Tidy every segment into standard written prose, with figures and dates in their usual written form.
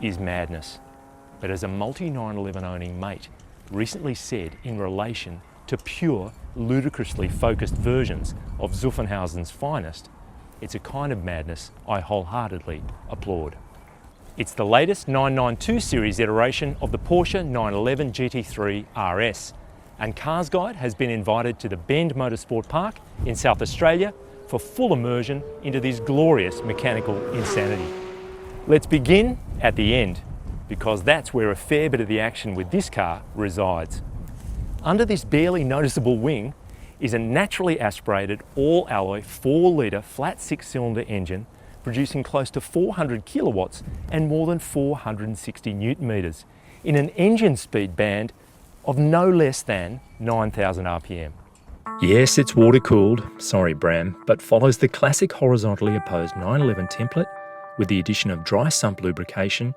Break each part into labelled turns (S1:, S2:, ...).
S1: is madness. But as a multi-911 owning mate recently said in relation to pure, ludicrously focused versions of Zuffenhausen's finest, it's a kind of madness I wholeheartedly applaud. It's the latest 992 series iteration of the Porsche 911 GT3 RS, and CarsGuide has been invited to the Bend Motorsport Park in South Australia for full immersion into this glorious mechanical insanity. Let's begin at the end, because that's where a fair bit of the action with this car resides. Under this barely noticeable wing is a naturally aspirated all-alloy 4-litre flat 6-cylinder engine producing close to 400 kilowatts and more than 460 newton meters in an engine speed band of no less than 9,000 RPM.
S2: Yes, it's water-cooled, sorry Bram, but follows the classic horizontally opposed 911 template with the addition of dry sump lubrication,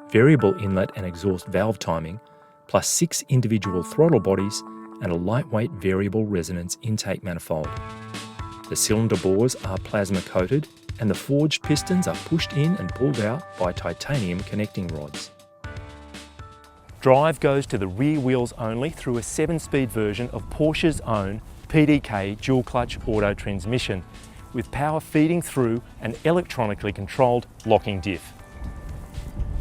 S2: variable inlet and exhaust valve timing, plus 6 individual throttle bodies and a lightweight variable resonance intake manifold. The cylinder bores are plasma coated and the forged pistons are pushed in and pulled out by titanium connecting rods.
S1: Drive goes to the rear wheels only through a 7-speed version of Porsche's own PDK dual-clutch auto transmission, with power feeding through an electronically controlled locking diff.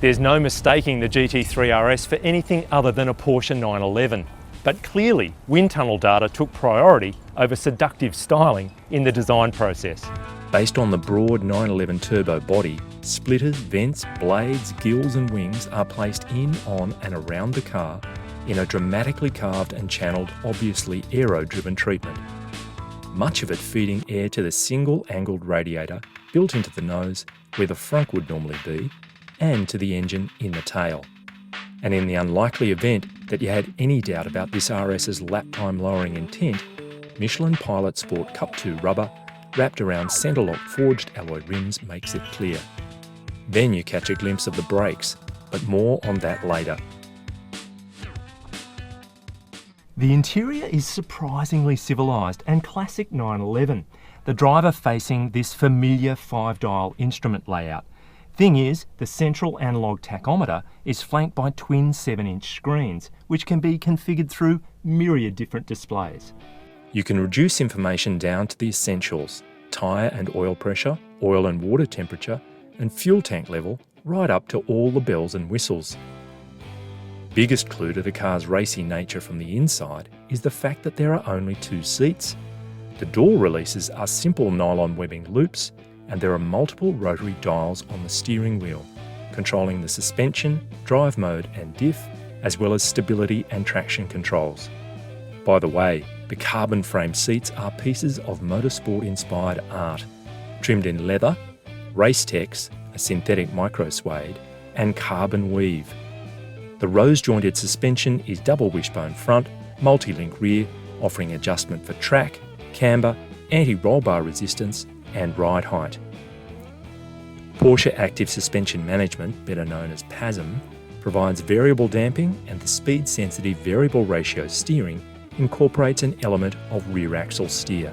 S1: There's no mistaking the GT3 RS for anything other than a Porsche 911, but clearly wind tunnel data took priority over seductive styling in the design process.
S2: Based on the broad 911 turbo body, splitters, vents, blades, gills and wings are placed in, on and around the car in a dramatically carved and channeled, obviously aero-driven treatment. Much of it feeding air to the single angled radiator built into the nose where the front would normally be, and to the engine in the tail. And in the unlikely event that you had any doubt about this RS's lap time lowering intent, Michelin Pilot Sport Cup 2 rubber wrapped around centre-lock forged alloy rims makes it clear. Then you catch a glimpse of the brakes, but more on that later.
S1: The interior is surprisingly civilised and classic 911, the driver facing this familiar 5-dial instrument layout. Thing is, the central analogue tachometer is flanked by twin 7-inch screens, which can be configured through myriad different displays.
S2: You can reduce information down to the essentials: tyre and oil pressure, oil and water temperature, and fuel tank level, right up to all the bells and whistles. Biggest clue to the car's racy nature from the inside is the fact that there are only 2 seats. The door releases are simple nylon webbing loops, and there are multiple rotary dials on the steering wheel, controlling the suspension, drive mode and diff, as well as stability and traction controls. By the way, the carbon frame seats are pieces of motorsport-inspired art, trimmed in leather, race tex, a synthetic micro suede, and carbon weave. The rose-jointed suspension is double wishbone front, multi-link rear, offering adjustment for track, camber, anti-roll bar resistance, and ride height. Porsche Active Suspension Management, better known as PASM, provides variable damping, and the speed-sensitive variable ratio steering incorporates an element of rear axle steer.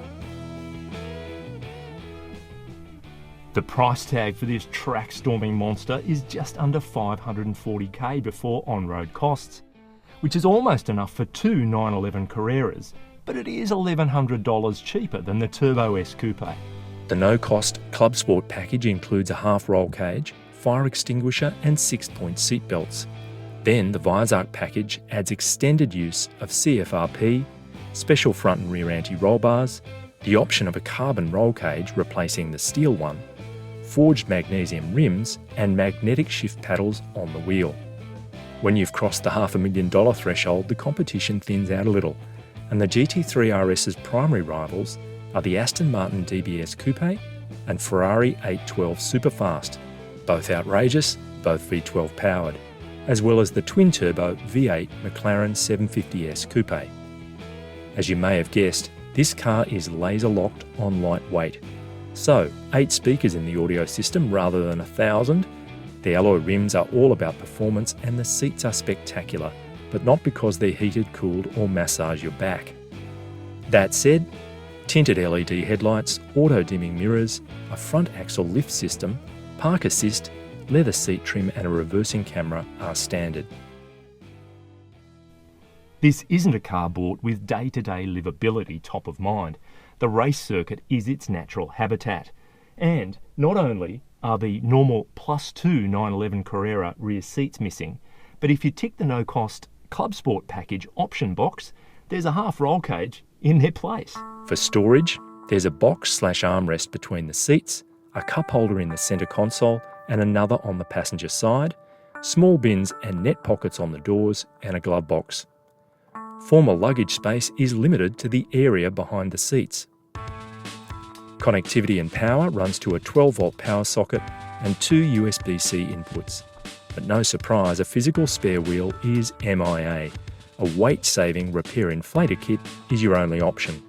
S1: The price tag for this track-storming monster is just under $540k before on-road costs, which is almost enough for 2 911 Carreras, but it is $1,100 cheaper than the Turbo S Coupe.
S2: The no-cost Club Sport package includes a half-roll cage, fire extinguisher and 6-point seat belts. Then the Weissach package adds extended use of CFRP, special front and rear anti-roll bars, the option of a carbon roll cage replacing the steel one, forged magnesium rims and magnetic shift paddles on the wheel. When you've crossed the $500,000 threshold, the competition thins out a little, and the GT3 RS's primary rivals are the Aston Martin DBS Coupe and Ferrari 812 Superfast, both outrageous, both V12 powered, as well as the twin-turbo V8 McLaren 750S Coupe. As you may have guessed, this car is laser-locked on lightweight. So, 8 speakers in the audio system rather than 1,000. The alloy rims are all about performance and the seats are spectacular, but not because they're heated, cooled or massage your back. That said, tinted LED headlights, auto-dimming mirrors, a front axle lift system, park assist, leather seat trim and a reversing camera are standard.
S1: This isn't a car bought with day-to-day livability top of mind. The race circuit is its natural habitat. And not only are the normal +2 911 Carrera rear seats missing, but if you tick the no-cost Club Sport package option box, there's a half roll cage in their place.
S2: For storage, there's a box/armrest between the seats, a cup holder in the centre console and another on the passenger side, small bins and net pockets on the doors and a glove box. Formal luggage space is limited to the area behind the seats. Connectivity and power runs to a 12-volt power socket and 2 USB-C inputs. But no surprise, a physical spare wheel is MIA. A weight-saving repair inflator kit is your only option.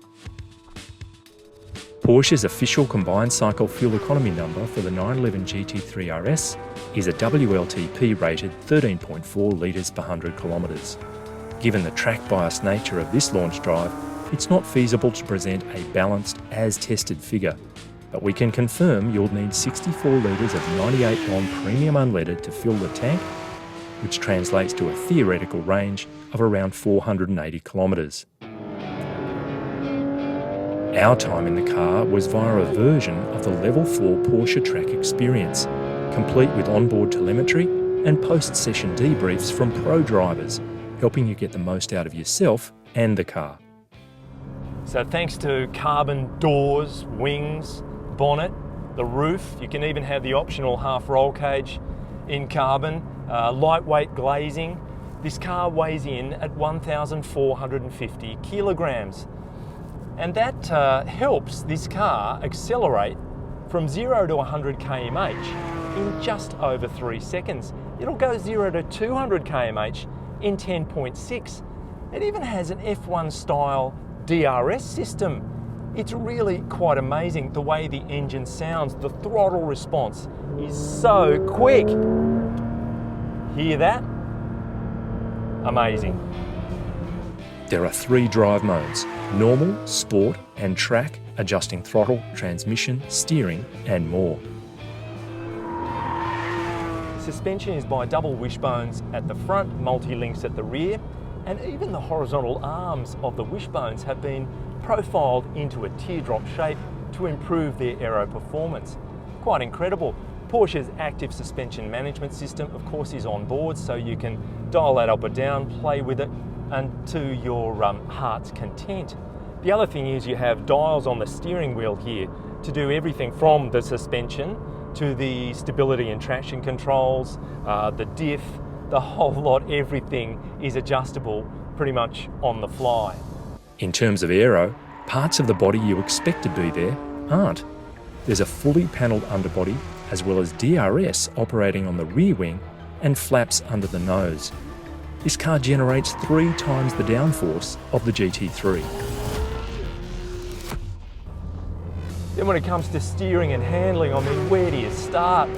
S2: Porsche's official combined cycle fuel economy number for the 911 GT3 RS is a WLTP rated 13.4 litres per 100 kilometres. Given the track-biased nature of this launch drive, it's not feasible to present a balanced, as-tested figure, but we can confirm you'll need 64 litres of 98-RON premium unleaded to fill the tank, which translates to a theoretical range of around 480 kilometres. Our time in the car was via a version of the Level 4 Porsche track experience, complete with onboard telemetry and post-session debriefs from pro drivers, helping you get the most out of yourself and the car.
S1: So thanks to carbon doors, wings, bonnet, the roof, you can even have the optional half roll cage in carbon, lightweight glazing. This car weighs in at 1,450 kilograms. And that helps this car accelerate from 0 to 100 km/h in just over 3 seconds. It'll go 0 to 200 km/h in 10.6. It even has an F1 style DRS system. It's really quite amazing the way the engine sounds. The throttle response is so quick. Hear that? Amazing.
S2: There are 3 drive modes: normal, sport and track, adjusting throttle, transmission, steering and more.
S1: Suspension is by double wishbones at the front, multi-links at the rear, and even the horizontal arms of the wishbones have been profiled into a teardrop shape to improve their aero performance. Quite incredible. Porsche's active suspension management system, of course, is on board, so you can dial that up or down, play with it, and to your heart's content. The other thing is you have dials on the steering wheel here to do everything from the suspension to the stability and traction controls, the diff, the whole lot. Everything is adjustable pretty much on the fly.
S2: In terms of aero, parts of the body you expect to be there aren't. There's a fully panelled underbody as well as DRS operating on the rear wing and flaps under the nose. This car generates 3 times the downforce of the GT3.
S1: Then when it comes to steering and handling, I mean, where do you start?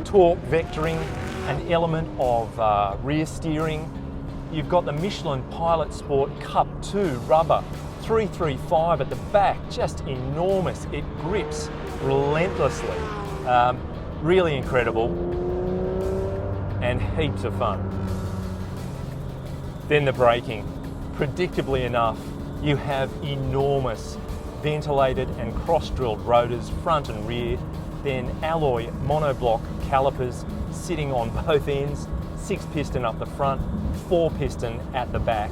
S1: Torque vectoring, an element of rear steering. You've got the Michelin Pilot Sport Cup 2 rubber, 335 at the back, just enormous. It grips relentlessly. Really incredible and heaps of fun. Then the braking. Predictably enough, you have enormous ventilated and cross-drilled rotors, front and rear, then alloy monoblock calipers sitting on both ends, 6-piston up the front, 4-piston at the back.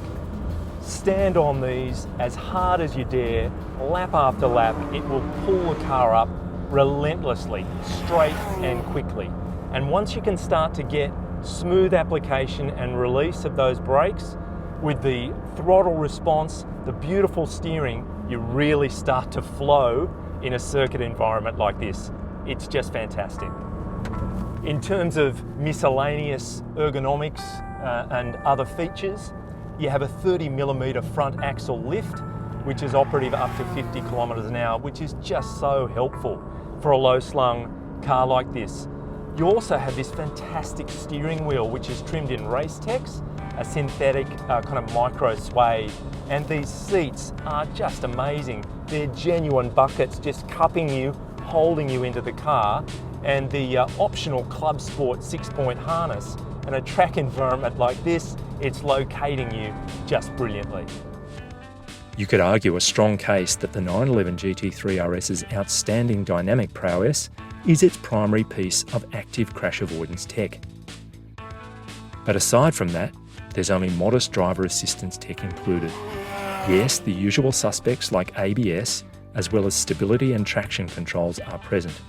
S1: Stand on these as hard as you dare, lap after lap. It will pull the car up relentlessly, straight and quickly. And once you can start to get smooth application and release of those brakes, with the throttle response, the beautiful steering, you really start to flow in a circuit environment like this. It's just fantastic. In terms of miscellaneous ergonomics and other features, you have a 30mm front axle lift, which is operative up to 50 kilometers an hour, which is just so helpful for a low-slung car like this. You also have this fantastic steering wheel, which is trimmed in Racetex, a synthetic kind of micro sway, and these seats are just amazing. They're genuine buckets just cupping you, holding you into the car, and the optional Club Sport 6-point harness, and a track environment like this, it's locating you just brilliantly.
S2: You could argue a strong case that the 911 GT3 RS's outstanding dynamic prowess is its primary piece of active crash avoidance tech. But aside from that, there's only modest driver assistance tech included. Yes, the usual suspects like ABS, as well as stability and traction controls are present.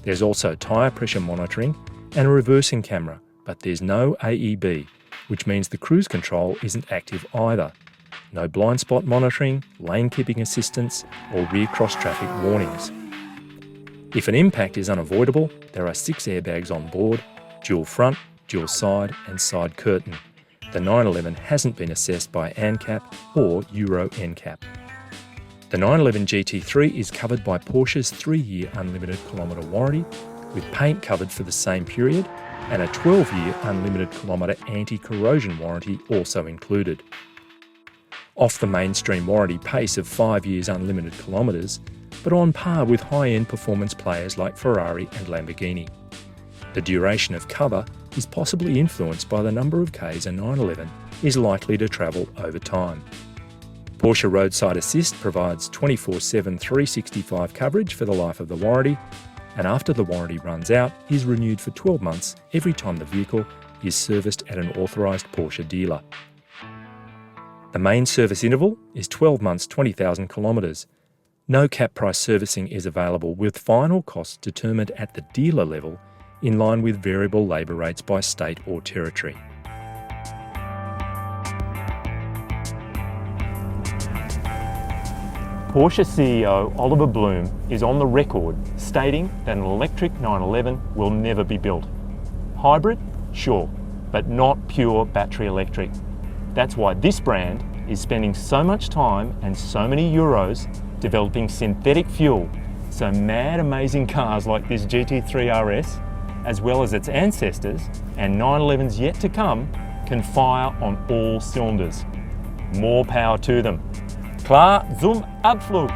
S2: There's also tyre pressure monitoring and a reversing camera, but there's no AEB, which means the cruise control isn't active either. No blind spot monitoring, lane keeping assistance, or rear cross traffic warnings. If an impact is unavoidable, there are 6 airbags on board, dual front, dual side and side curtain. The 911 hasn't been assessed by ANCAP or Euro NCAP. The 911 GT3 is covered by Porsche's 3-year unlimited kilometre warranty, with paint covered for the same period, and a 12-year unlimited kilometre anti-corrosion warranty also included. Off the mainstream warranty pace of 5 years unlimited kilometres, but on par with high-end performance players like Ferrari and Lamborghini. The duration of cover is possibly influenced by the number of Ks a 911 is likely to travel over time. Porsche Roadside Assist provides 24/7 365 coverage for the life of the warranty, and after the warranty runs out, is renewed for 12 months every time the vehicle is serviced at an authorised Porsche dealer. The main service interval is 12 months 20,000 kilometres. No cap price servicing is available, with final costs determined at the dealer level in line with variable labour rates by state or territory.
S1: Porsche CEO Oliver Bloom is on the record stating that an electric 911 will never be built. Hybrid? Sure, but not pure battery electric. That's why this brand is spending so much time and so many euros developing synthetic fuel, so mad amazing cars like this GT3 RS, as well as its ancestors and 911s yet to come, can fire on all cylinders. More power to them. Klar zum Abflug!